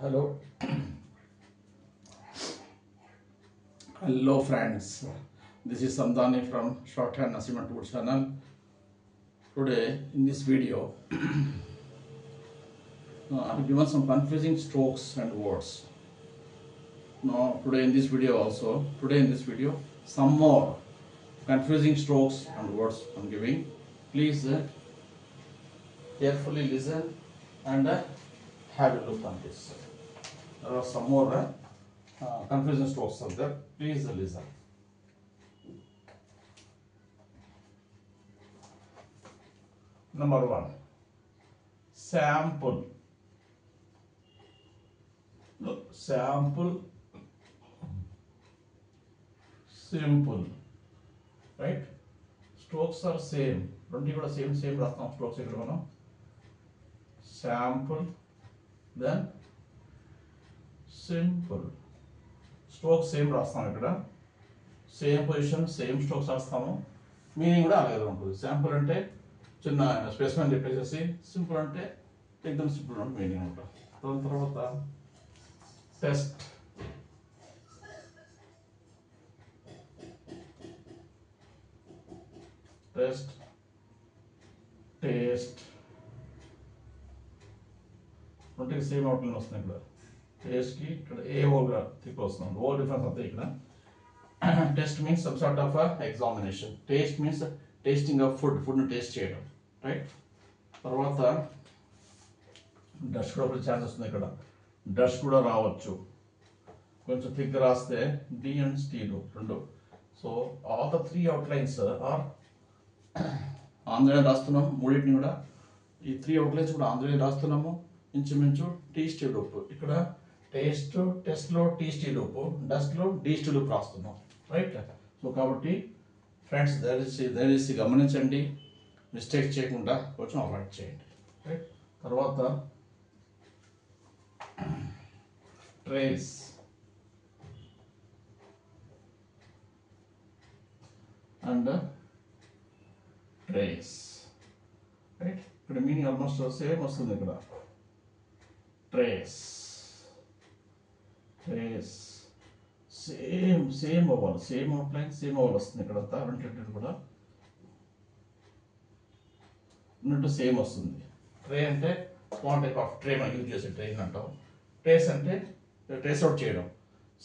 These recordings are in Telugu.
Hello, hello friends. This is Samdani from Shorthand Assignment Tool channel. Today in this video, I've given some confusing strokes and words. Now today in this video, some more confusing strokes and words I'm giving. Please carefully listen and have a look on this. There are some more confusing strokes are there. Please listen. Number 1, sample. Look, sample, simple, right? Strokes are same. Don't you same rastam strokes ikkada sample, then simple. Strokes same rastam ikkada, same position, same strokes rastamu. Meaning kuda alage untadi. Sample ante చిన్న స్పెసిమెన్ చెప్పేసి, సింపుల్ అంటే ఎగ్జామ్ సింపుల్ అంటే మీనింగ్ ఉంటుంది. దాని తర్వాత టెస్ట్, టెస్ట్, టేస్ట్ అంటే సేమ్ అవుట్లైన్ వస్తుంది. ఇక్కడ టేస్ట్కి ఇక్కడ ఏ ఓల్గా తిప్పి వస్తుంది. ఓల్ డిఫరెన్స్ అంతే. ఇక్కడ test means some sort of examination. Taste means tasting of ఫుడ్ని టేస్ట్ చేయడం, రైట్? తర్వాత డస్ట్ కూడా ఛాన్స్ వస్తుంది. ఇక్కడ డస్ట్ కూడా రావచ్చు. కొంచెం థిక్ రాస్తే డి అండ్ స్టీలు రెండు. So all the 3 outlines are ఆంధ్రలో రాస్తున్నాము. మూడింటిని కూడా ఈ 3 అవుట్లైన్స్ కూడా ఆంధ్రలో రాస్తున్నాము. ఇంచుమించు టీ స్టీ లూప్. ఇక్కడ టెస్ట్లో టీ స్టీ లూప్, డస్ట్లో డి స్టీ లూప్ రాస్తున్నాం, రైట్? సో కాబట్టి ఫ్రెండ్స్ దయచేసి గమనించండి, మిస్టేక్ చేయకుండా కొంచెం అవాయిడ్ చేయండి, రైట్? తర్వాత ట్రేస్, అండ్ ట్రేస్, రైట్? ఇక్కడ మీనింగ్ ఆల్మోస్ట్ సేమ్ వస్తుంది. ఇక్కడ ట్రేస్, ట్రేస్ సేమ్ అవ్వాలి, సేమ్ అవుట్లైన్ సేమ్ అవ్వాలి వస్తుంది. ఇక్కడ అంతా రెండింటి కూడా ఉన్నట్టు సేమ్ వస్తుంది. ట్రే అంటే స్మాల్ టైప్ ఆఫ్ ట్రే మనం యూజ్ చేసే ట్రైన్ అంటాం. ట్రేస్ అంటే ట్రేస్ అవుట్ చేయడం,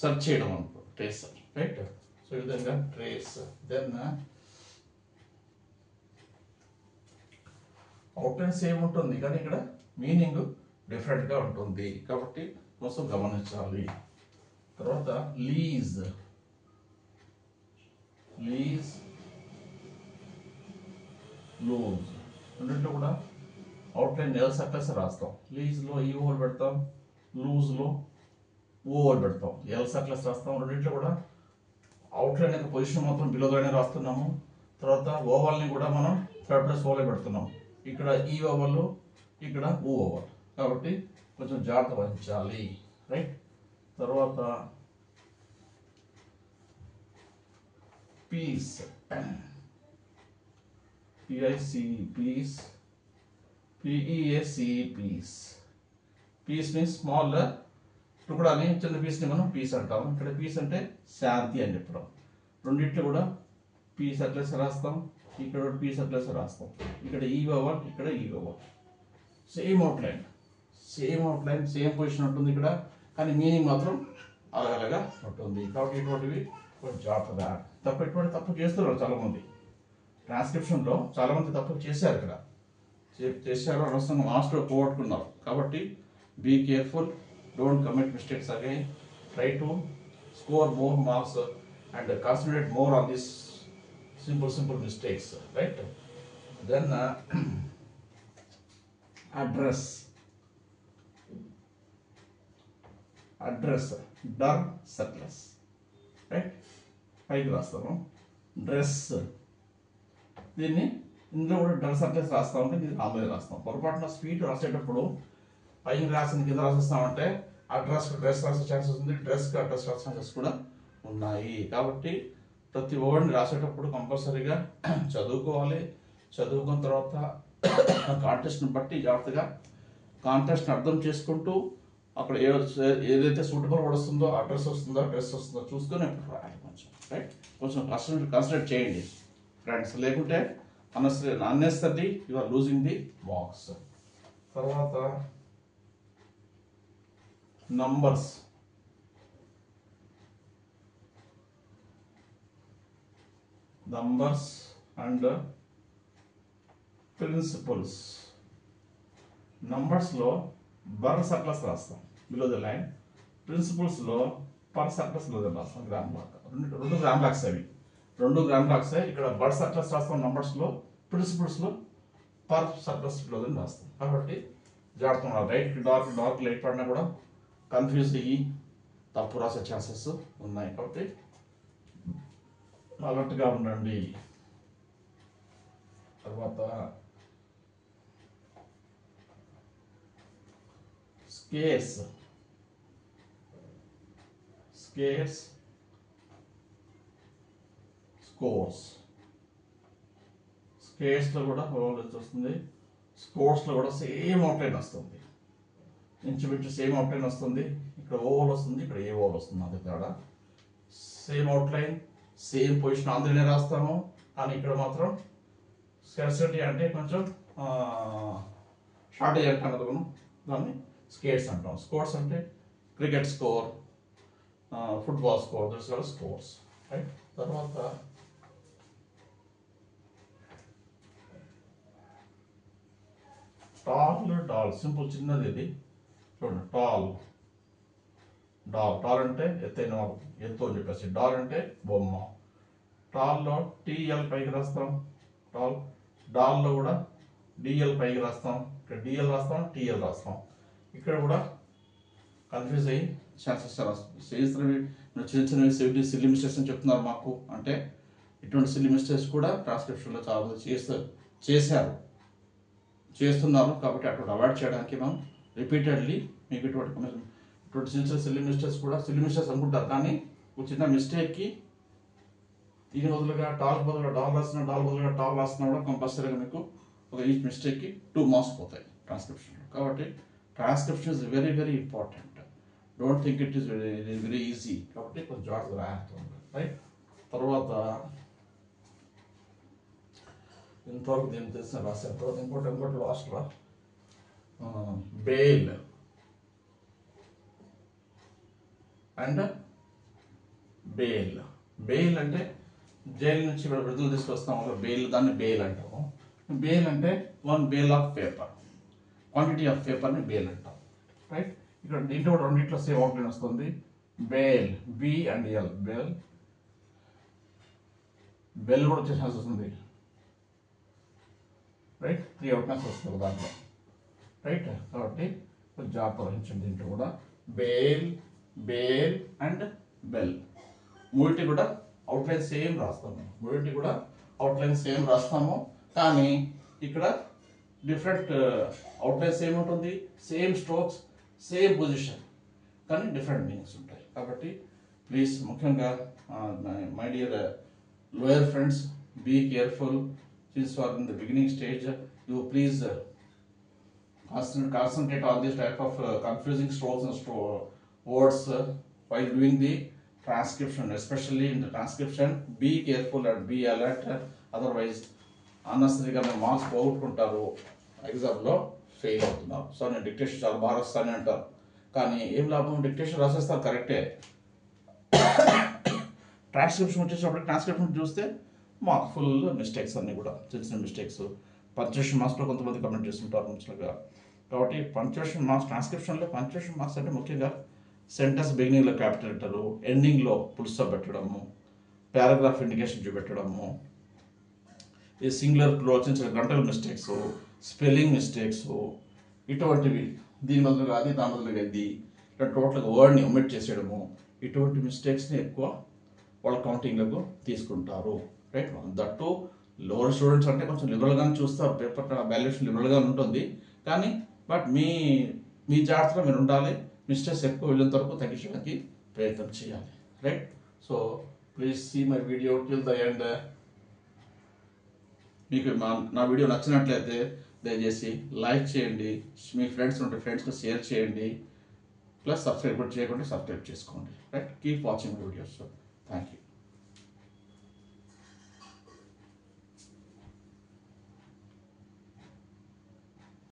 సర్చ్ చేయడం అనుకో, ట్రేస్, రైట్? సో ఈ విధంగా ట్రేస్. దెన్ అవుట్లైన్ సేమ్ ఉంటుంది, కానీ ఇక్కడ మీనింగ్ డిఫరెంట్గా ఉంటుంది. కాబట్టి కొంచెం గమనించాలి. తర్వాత లీజ్, లూజ్. రెండింటిలో కూడా అవుట్లైన్ ఎల్ సర్కిల్స్ రాస్తాం. లీజ్లో ఈ ఓవల్ పెడతాం, లూజ్లో ఓవల్ పెడతాం. ఎల్ సర్కిల్స్ రాస్తాం. రెండింటిలో కూడా అవుట్లైన్ యొక్క పొజిషన్ మాత్రం బిలోగానే రాస్తున్నాము. తర్వాత ఓవల్ని కూడా మనం థర్డ్ ప్లస్ ఓవల్ పెడుతున్నాం. ఇక్కడ ఈ ఓవల్, ఇక్కడ ఓ ఓవల్. కాబట్టి కొంచెం జాగ్రత్త వహించాలి, రైట్? తర్వాత piece, P I C, piece, P E A C, piece. Piece means small టుకుడాని, చిన్న పీస్ని మనం పీస్ అంటాము. ఇక్కడ పీస్ అంటే శాంతి అని చెప్పడం. రెండింటిలో కూడా పీస్ అట్లస్ రాస్తాం. ఇక్కడ పీస్ అట్లస్ రాస్తాం. ఇక్కడ ఈ ఓవల్, ఇక్కడ ఈ oval. Same outline, same position ఉంటుంది ఇక్కడ, కానీ మీనింగ్ మాత్రం అలాగలాగా ఉంటుంది. కాబట్టి ఇటువంటివి కొంచెం జాగ్రత్తగా ఇటువంటి తప్పు చేస్తున్నారు చాలామంది. ట్రాన్స్క్రిప్షన్లో చాలామంది తప్పు చేశారు. ఇక్కడ చేశారు, అనవసరంగా మాస్టర్ పోగొట్టుకున్నారు. కాబట్టి be careful, don't commit mistakes again. Try to score more marks and concentrate more on this simple mistakes, right? Then address, డర్ సర్క్లస్, రైట్? పైకి రాస్తాము. డ్రెస్, దీన్ని ఇందులో కూడా డర్ సర్క్లస్ రాస్తామంటే దీన్ని రాబోయే రాస్తాం. పొరపాటున స్పీడ్ రాసేటప్పుడు పైన రాసిన కింద రాసేస్తామంటే డ్రెస్ రాసే ఛాన్సెస్ ఉంది, డ్రెస్కి అడ్రస్ రాసే ఛాన్సెస్ కూడా ఉన్నాయి. కాబట్టి ప్రతి వర్డ్ని రాసేటప్పుడు కంపల్సరీగా చదువుకోవాలి. చదువుకున్న తర్వాత కాంటెస్ట్ని బట్టి జాగ్రత్తగా కాంటెస్ట్ని అర్థం చేసుకుంటూ అక్కడ ఏదైతే సూటబుల్ వర్డ్ వస్తుందో అడ్రస్ వస్తుందో చూసుకొని అప్పుడు రాయాలి కొంచెం, రైట్? కొంచెం కన్సిడర్ చేయండి ఫ్రెండ్స్, లేకుంటే unnecessary you are losing the box. తర్వాత నంబర్స్. And principles. నంబర్స్లో బర్ సర్ప్లస్ రాస్తాం బిలో ద లైన్, ప్రిన్సిపల్స్లో పర్ సర్ప్లస్ బిలో ద రాస్తాం. గ్రామ్ బ్లాక్ రెండు గ్రామ్ బ్లాక్స్ అవి, 2 గ్రామ్ బ్లాక్స్. ఇక్కడ బర్ సర్ప్లస్ రాస్తాం నంబర్స్లో, ప్రిన్సిపల్స్లో పర్ సర్ప్లస్ బిలో దని రాస్తాం. కాబట్టి జాగ్రత్త, రైట్ డార్క్ లైట్ పడినా కూడా కన్ఫ్యూజ్ అయ్యి తప్పు రాసే ఛాన్సెస్ ఉన్నాయి. కాబట్టి అలర్ట్గా ఉండండి. తర్వాత స్కేర్స్. స్కోర్స్. స్కేర్స్లో కూడా వస్తుంది, స్కోర్స్లో కూడా సేమ్ అవుట్లైన్ వస్తుంది, ఇంచుమించు సేమ్ అవుట్లైన్ వస్తుంది. ఇక్కడ ఓవల్ వస్తుంది, ఇక్కడ ఏ ఓవల్ వస్తుంది, అంతే తేడా. సేమ్ అవుట్లైన్, సేమ్ పొజిషన్ అందులోనే రాస్తాము. కానీ ఇక్కడ మాత్రం స్కార్సిటీ అంటే కొంచెం షార్టేజ్ అంటాం, దాన్ని స్కేర్స్ అంటాం. స్కోర్స్ అంటే cricket score, football score, that's all scores, right? తర్వాత డాల్. సింపుల్, చిన్నది ఇది చూడండి. టాల్ అంటే ఎత్తైన ఎత్తు అని చెప్పేసి, డాల్ అంటే బొమ్మ. టాల్లో టీఎల్ పైకి రాస్తాం, డాల్లో కూడా డిఎల్ పైకి రాస్తాం. ఇక్కడ డిఎల్ రాస్తాం, టీఎల్ రాస్తాం. ఇక్కడ కూడా కన్ఫ్యూజ్ అయ్యి ఛాన్సెస్ చేస్తున్నవి. చిన్న సిల్లీ మిస్టేక్స్ అని చెప్తున్నారు మాకు, అంటే ఇటువంటి సిల్లీ మిస్టేక్స్ కూడా ట్రాన్స్క్రిప్షన్లో చాలా మంది చేస్తున్నారు. కాబట్టి అటువంటి అవాయిడ్ చేయడానికి మనం రిపీటెడ్లీ మీకు ఇటువంటి చిన్న సిల్లీ మిస్టేక్స్ అనుకుంటారు. కానీ ఒక చిన్న మిస్టేక్కి దీని బదులుగా టాల్ బదులుగా డాల్ రాస్తున్నా, డాల్ బదులుగా టాల్ రాస్తున్నా కూడా కంపల్సరీగా మీకు ఒక ఈచ్ మిస్టేక్కి 2 మార్క్స్ పోతాయి ట్రాన్స్క్రిప్షన్లో. కాబట్టి transcription is very very important. Don't think it is very easy. కాబట్టి కొంచెం జాగ్రత్తగా రాయాలి, రైట్? తర్వాత ఇంతవరకు దీన్ని తెలిసిన రాశాను. తర్వాత ఇంకోటి లాస్ట్లో బెయిల్ అండ్ బెయిల్ అంటే జైలు నుంచి విడుదల తీసుకొస్తాం, దాన్ని బెయిల్ అంటాము. బెయిల్ అంటే 1 bale of paper, quantity of పేపర్ని బెయిల్ అంటాం, రైట్? ఇక్కడ దీంట్లో కూడా రెండిట్లో సేమ్ అవుట్లైన్ వస్తుంది. Bail, B and L, bell కూడా వచ్చే ఛాన్స్ వస్తుంది, రైట్? 3 అవుట్లైన్స్ వస్తుంది దాంట్లో, రైట్? కాబట్టి కొంచెం జాగ్రత్త వహించండి. దీంట్లో కూడా బెయిల్ అండ్ బెల్ మూడింటి కూడా అవుట్లైన్ సేమ్ రాస్తాము. కానీ ఇక్కడ డిఫరెంట్ అవుట్లైన్ సేమ్ ఉంటుంది, సేమ్ స్ట్రోక్స్, సేమ్ పొజిషన్, కానీ డిఫరెంట్ మీనింగ్స్ ఉంటాయి. కాబట్టి ప్లీజ్, ముఖ్యంగా my dear lower friends, be careful. Since you are in the beginning stage, you please concentrate on this type of confusing strokes and words while doing the transcription, especially in the transcription. Be careful and be alert, otherwise అన్నెసరీగా మేము మార్క్స్ పోగొట్టుకుంటారు, ఎగ్జామ్లో ఫెయిల్ అవుతున్నారు. సో నేను డిక్టేషన్ చాలా బాగా రాస్తానే అంటారు, కానీ ఏం లాభం? డిక్టేషన్ రాసేస్తారు కరెక్టే, ట్రాన్స్క్రిప్షన్ వచ్చేటప్పుడు ట్రాన్స్క్రిప్షన్ చూస్తే మాకు ఫుల్ మిస్టేక్స్ అన్నీ కూడా చిన్న మిస్టేక్స్. పంక్చుయేషన్ మార్క్స్లో కొంతమంది కమెంట్ చేస్తుంటారు ముఖ్యంగా. కాబట్టి పంక్చుయేషన్ మార్క్స్, ట్రాన్స్క్రిప్షన్లో పంక్చుయేషన్ మార్క్స్ అంటే ముఖ్యంగా సెంటెన్స్ బిగినింగ్లో క్యాపిటల్ లెటరు, ఎండింగ్లో ఫుల్ స్టాప్ పెట్టడము, పారాగ్రాఫ్ ఇండికేషన్ చూపెట్టడము, ఈ సింగులర్లో చిన్న గంటల మిస్టేక్స్, స్పెల్లింగ్ మిస్టేక్స్, ఇటువంటివి. దీని బదులుగా అది, దాని బదులుగా ఇది, ఇట్లా టోటల్గా వర్డ్ని ఒమిట్ చేసేయడము, ఇటువంటి మిస్టేక్స్ని ఎక్కువ వాళ్ళ కౌంటింగ్లకు తీసుకుంటారు, రైట్? దట్టు లోవర్ స్టూడెంట్స్ అంటే కొంచెం లిబరల్గానే చూస్తారు, పేపర్ వాల్యుయేషన్ లిబరల్గా ఉంటుంది. కానీ బట్ మీ జాగ్రత్తలో మీరు ఉండాలి, మిస్టేక్స్ ఎక్కువ వెళ్ళేంత వరకు తగ్గించడానికి ప్రయత్నం చేయాలి, right? So please see my video till the end. మీకు నా వీడియో నచ్చినట్లయితే దయచేసి లైక్ చేయండి, మీ ఫ్రెండ్స్ ఉంటే ఫ్రెండ్స్కి షేర్ చేయండి, ప్లస్ సబ్స్క్రైబ్ కూడా చేయకుండా సబ్స్క్రైబ్ చేసుకోండి. Right, keep watching videos. Thank you.